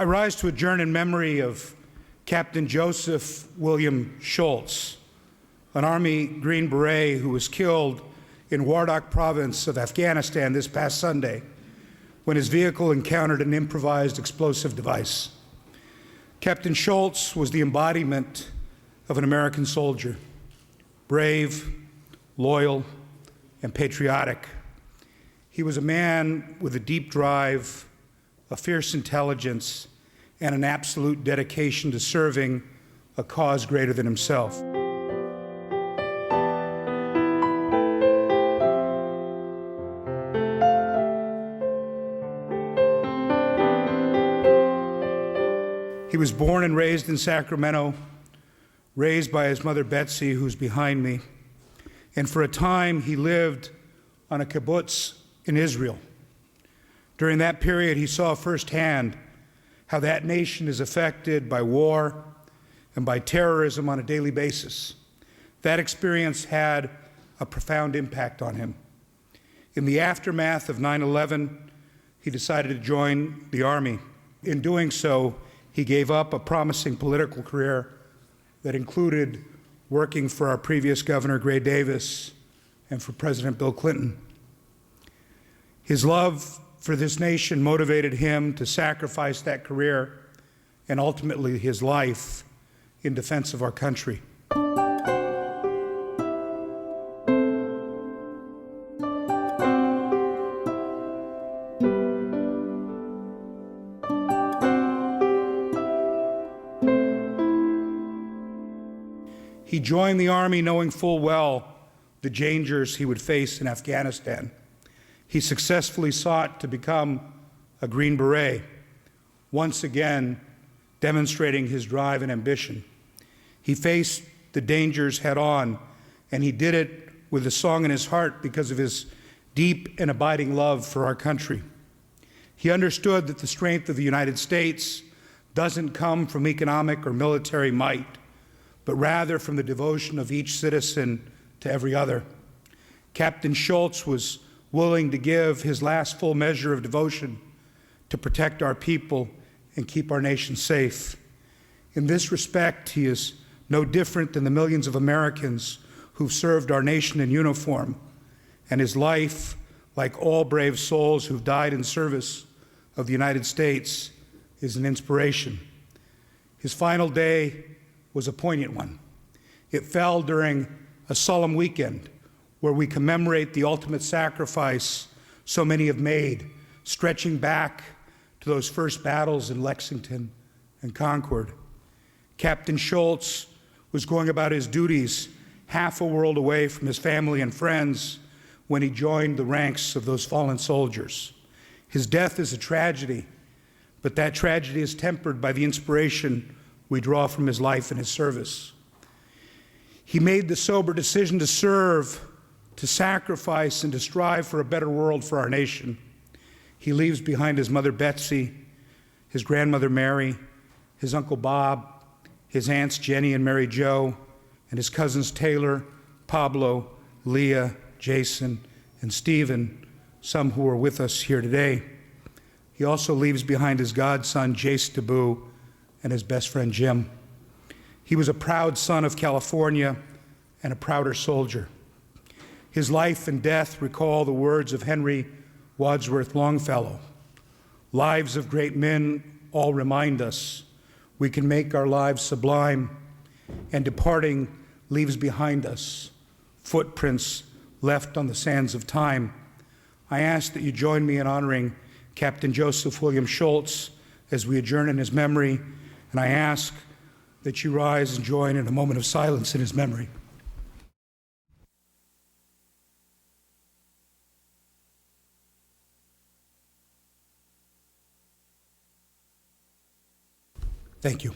rise to adjourn in memory of Captain Joseph William Schultz, an Army Green Beret who was killed in Wardak Province of Afghanistan this past Sunday when his vehicle encountered an improvised explosive device. Captain Schultz was the embodiment of an American soldier, brave, loyal, and patriotic. He was a man with a deep drive, a fierce intelligence, and an absolute dedication to serving a cause greater than himself. He was born and raised in Sacramento, raised by his mother Betsy, who's behind me, and for a time he lived on a kibbutz in Israel. During that period, he saw firsthand how that nation is affected by war and by terrorism on a daily basis. That experience had a profound impact on him. In the aftermath of 9/11, he decided to join the Army. In doing so, he gave up a promising political career that included working for our previous Governor, Gray Davis, and for President Bill Clinton. His love for this nation motivated him to sacrifice that career and ultimately his life in defense of our country. He joined the Army knowing full well the dangers he would face in Afghanistan. He successfully sought to become a Green Beret, once again demonstrating his drive and ambition. He faced the dangers head on, and he did it with a song in his heart because of his deep and abiding love for our country. He understood that the strength of the United States doesn't come from economic or military might, but rather from the devotion of each citizen to every other. Captain Schultz was willing to give his last full measure of devotion to protect our people and keep our nation safe. In this respect, he is no different than the millions of Americans who've served our nation in uniform, and his life, like all brave souls who've died in service of the United States, is an inspiration. His final day was a poignant one. It fell during a solemn weekend where we commemorate the ultimate sacrifice so many have made, stretching back to those first battles in Lexington and Concord. Captain Schultz was going about his duties half a world away from his family and friends when he joined the ranks of those fallen soldiers. His death is a tragedy, but that tragedy is tempered by the inspiration we draw from his life and his service. He made the sober decision to serve, to sacrifice, and to strive for a better world for our nation. He leaves behind his mother Betsy, his grandmother Mary, his uncle Bob, his aunts Jenny and Mary Jo, and his cousins Taylor, Pablo, Leah, Jason, and Stephen, some who are with us here today. He also leaves behind his godson Jace Taboo and his best friend Jim. He was a proud son of California and a prouder soldier. His life and death recall the words of Henry Wadsworth Longfellow. Lives of great men all remind us we can make our lives sublime, and departing leaves behind us footprints left on the sands of time. I ask that you join me in honoring Captain Joseph William Schultz as we adjourn in his memory, and I ask that you rise and join in a moment of silence in his memory. Thank you.